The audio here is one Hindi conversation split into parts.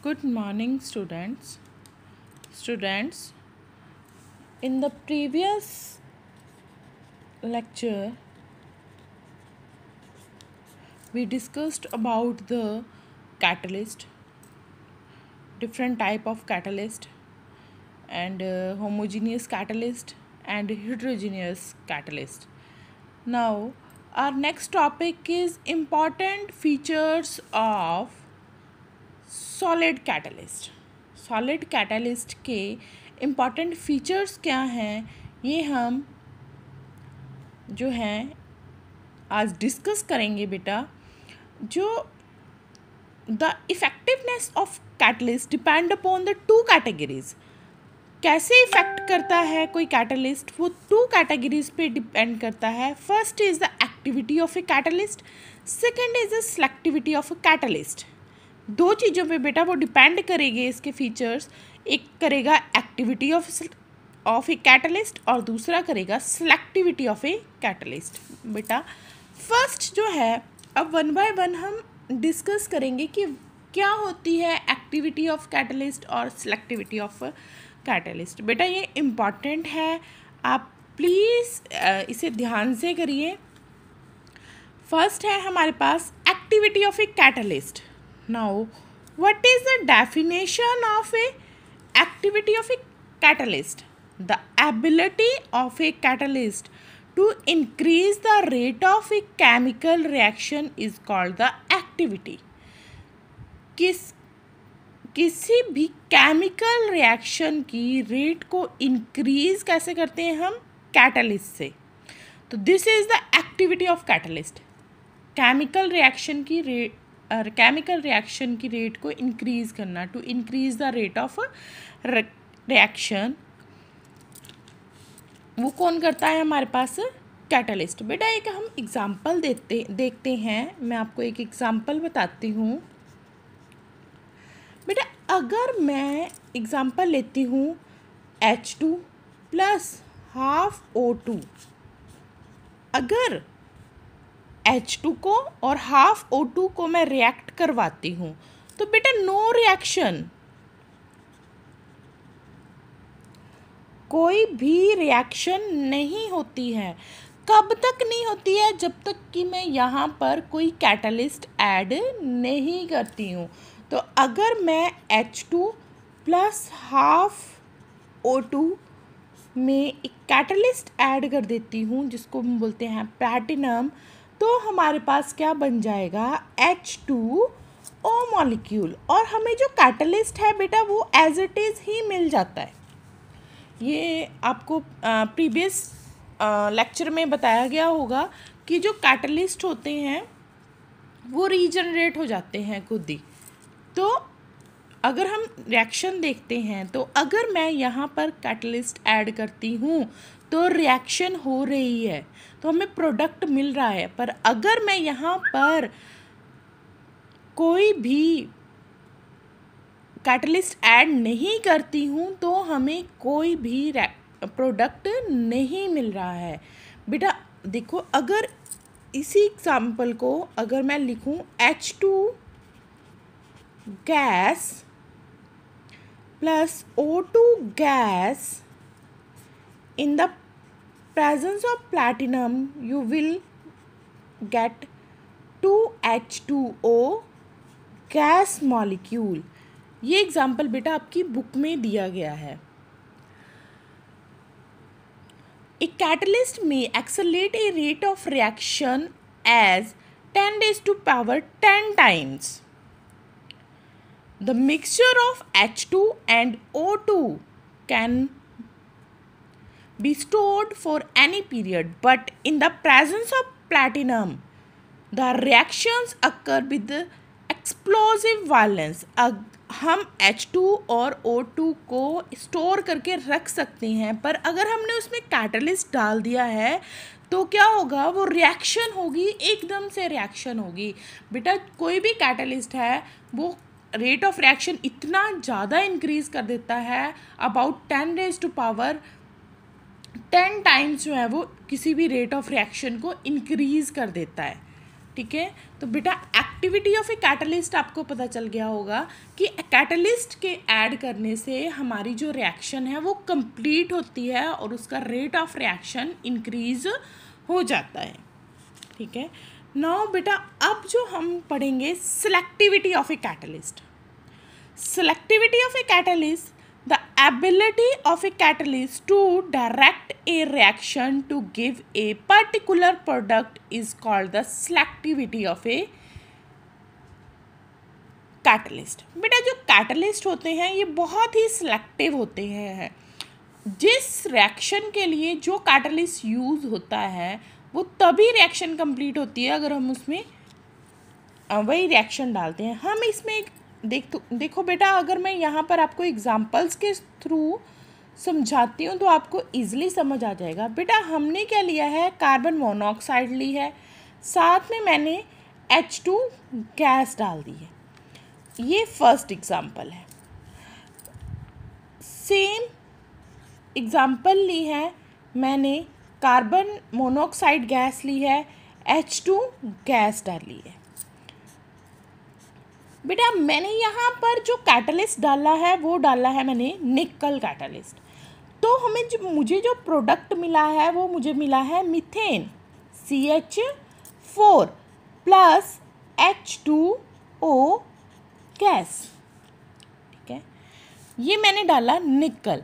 Good morning, students. Students, in the previous lecture, we discussed about the catalyst, different type of catalyst, and homogeneous catalyst and heterogeneous catalyst. Now, our next topic is important features of solid catalyst. Solid catalyst के इम्पॉर्टेंट फीचर्स क्या हैं ये हम जो हैं आज डिस्कस करेंगे बेटा. जो the effectiveness of catalyst depend upon the two categories. कैसे इफ़ेक्ट करता है कोई कैटलिस्ट, वो टू कैटेगरीज पे डिपेंड करता है. First is the activity of a catalyst, second is the selectivity of a catalyst. दो चीज़ों पे बेटा वो डिपेंड करेंगे इसके फीचर्स. एक करेगा एक्टिविटी ऑफ ए कैटलिस्ट और दूसरा करेगा सेलेक्टिविटी ऑफ ए कैटलिस्ट. बेटा फर्स्ट जो है अब वन बाय वन हम डिस्कस करेंगे कि क्या होती है एक्टिविटी ऑफ कैटलिस्ट और सेलेक्टिविटी ऑफ कैटलिस्ट. बेटा ये इम्पॉर्टेंट है, आप प्लीज़ इसे ध्यान से करिए. फर्स्ट है हमारे पास activity of a catalyst. Now, what is the definition of a activity of a catalyst? The ability of a catalyst to increase the rate of a chemical reaction is called the activity. किसी भी केमिकल रिएक्शन की रेट को इंक्रीज कैसे करते हैं हम? कैटलिस्ट से. तो this is the activity of catalyst. Chemical reaction की रेट को इंक्रीज करना, to increase the rate of reaction. वो कौन करता है हमारे पास? कैटलिस्ट. बेटा एक हम एग्जांपल देखते हैं. मैं आपको एक एग्जांपल बताती हूँ. बेटा अगर मैं एग्जांपल लेती हूँ H2 प्लस हाफ O2. अगर H2 को और हाफ O2 को मैं रिएक्ट करवाती हूँ तो बेटा नो रिएक्शन, कोई भी रिएक्शन नहीं होती है. कब तक नहीं होती है? जब तक कि मैं यहाँ पर कोई कैटलिस्ट ऐड नहीं करती हूँ. तो अगर मैं H2 प्लस हाफ O2 में एक कैटलिस्ट ऐड कर देती हूँ जिसको हम बोलते हैं प्लैटिनम, तो हमारे पास क्या बन जाएगा? H2O molecule. और हमें जो कैटलिस्ट है बेटा वो एज इट इज़ ही मिल जाता है. ये आपको प्रीवियस लेक्चर में बताया गया होगा कि जो कैटलिस्ट होते हैं वो रीजनरेट हो जाते हैं खुद ही. तो अगर हम रिएक्शन देखते हैं तो अगर मैं यहाँ पर कैटलिस्ट ऐड करती हूँ तो रिएक्शन हो रही है, तो हमें प्रोडक्ट मिल रहा है. पर अगर मैं यहाँ पर कोई भी कैटलिस्ट ऐड नहीं करती हूँ तो हमें कोई भी प्रोडक्ट नहीं मिल रहा है. बेटा देखो, अगर इसी एग्जाम्पल को अगर मैं लिखूँ H2 gas plus O2 gas in the presence of platinum you will get 2H2O gas molecule. ये एग्जाम्पल बेटा आपकी बुक में दिया गया है. A catalyst may accelerate a rate of reaction as 10 raised to power 10 times. The mixture of H2 and O2 can be stored for any period, but in the presence of platinum the reactions occur with the explosive violence. हम H2 और O2 को स्टोर करके रख सकते हैं, पर अगर हमने उसमें कैटलिस्ट डाल दिया है तो क्या होगा? वो रिएक्शन होगी, एकदम से रिएक्शन होगी. बेटा कोई भी कैटलिस्ट है वो रेट ऑफ रिएक्शन इतना ज़्यादा इंक्रीज कर देता है, about 10 raise to power 10 times जो है वो किसी भी रेट ऑफ रिएक्शन को इंक्रीज कर देता है. ठीक है। तो बेटा एक्टिविटी ऑफ ए कैटलिस्ट आपको पता चल गया होगा कि कैटलिस्ट के ऐड करने से हमारी जो रिएक्शन है वो कंप्लीट होती है और उसका रेट ऑफ रिएक्शन इंक्रीज हो जाता है, ठीक है। नाउ बेटा अब जो हम पढ़ेंगे selectivity of a catalyst. Selectivity of a catalyst, the ability of a catalyst to direct a reaction to give a particular product is called the selectivity of a catalyst. बेटा जो कैटलिस्ट होते हैं ये बहुत ही सिलेक्टिव होते हैं। जिस रिएक्शन के लिए जो कैटलिस्ट यूज़ होता है वो तभी रिएक्शन कंप्लीट होती है अगर हम उसमें वही रिएक्शन डालते हैं। हम इसमें एक देखो बेटा, अगर मैं यहाँ पर आपको एग्जांपल्स के थ्रू समझाती हूँ तो आपको इजीली समझ आ जाएगा। बेटा हमने क्या लिया है, कार्बन मोनोऑक्साइड ली है, साथ में मैंने H2 गैस डाल दी है। ये फर्स्ट एग्जांपल है। सेम एग्जांपल ली है मैंने, कार्बन मोनोऑक्साइड गैस ली है, H2 गैस डाली है। बेटा मैंने यहाँ पर जो कैटलिस्ट डाला है वो डाला है मैंने निकल कैटलिस्ट। तो मुझे जो प्रोडक्ट मिला है वो मुझे मिला है methane CH4 plus H2O gas, ठीक है। ये मैंने डाला निकल।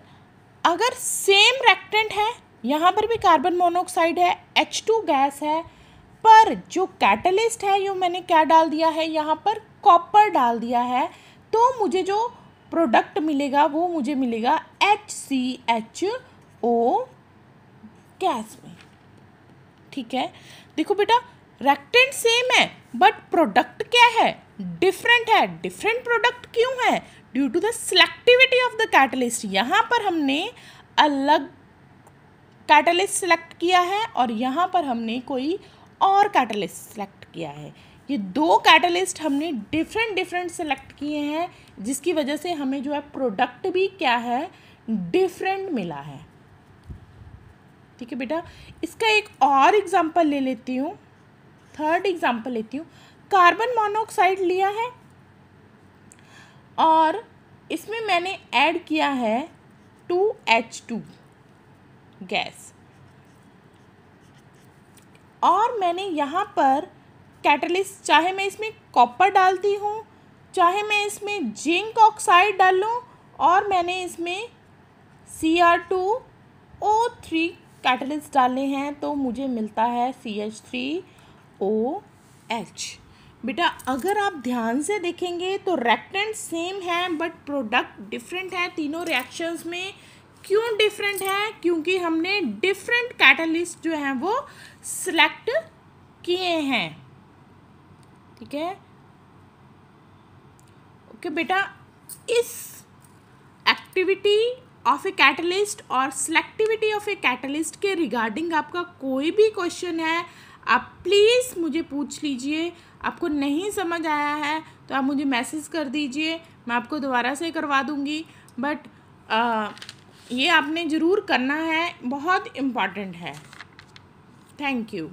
अगर सेम रिएक्टेंट है, यहाँ पर भी कार्बन मोनोऑक्साइड है, H2 गैस है, पर जो कैटलिस्ट है ये मैंने क्या डाल दिया है, यहाँ पर कॉपर डाल दिया है, तो मुझे जो प्रोडक्ट मिलेगा वो मुझे मिलेगा HCHO गैस में, ठीक है। देखो बेटा रिएक्टेंट सेम है बट प्रोडक्ट क्या है, डिफरेंट है। डिफरेंट प्रोडक्ट क्यों है, due to the selectivity of the catalyst. यहाँ पर हमने अलग कैटलिस्ट सेलेक्ट किया है और यहाँ पर हमने कोई और कैटलिस्ट सेलेक्ट किया है। ये दो कैटलिस्ट हमने डिफरेंट सेलेक्ट किए हैं, जिसकी वजह से हमें जो है प्रोडक्ट भी क्या है, डिफरेंट मिला है, ठीक है बेटा। इसका एक और एग्जांपल ले लेती हूँ, थर्ड एग्जांपल लेती हूँ। कार्बन मोनोऑक्साइड लिया है और इसमें मैंने ऐड किया है 2H2 गैस, और मैंने यहाँ पर कैटलिस्ट, चाहे मैं इसमें कॉपर डालती हूँ, चाहे मैं इसमें जिंक ऑक्साइड डालूँ, और मैंने इसमें Cr2O3 कैटलिस्ट डाले हैं, तो मुझे मिलता है CH3OH। बेटा अगर आप ध्यान से देखेंगे तो रिएक्टेंट सेम है बट प्रोडक्ट डिफरेंट है। तीनों रिएक्शंस में क्यों डिफरेंट है, क्योंकि हमने डिफरेंट कैटलिस्ट जो हैं वो सिलेक्ट किए हैं, ठीक है। ओके बेटा, इस एक्टिविटी ऑफ ए कैटलिस्ट और सिलेक्टिविटी ऑफ ए कैटलिस्ट के रिगार्डिंग आपका कोई भी क्वेश्चन है आप प्लीज़ मुझे पूछ लीजिए। आपको नहीं समझ आया है तो आप मुझे मैसेज कर दीजिए, मैं आपको दोबारा से करवा दूँगी। बट ये आपने ज़रूर करना है, बहुत इम्पॉर्टेंट है। Thank you.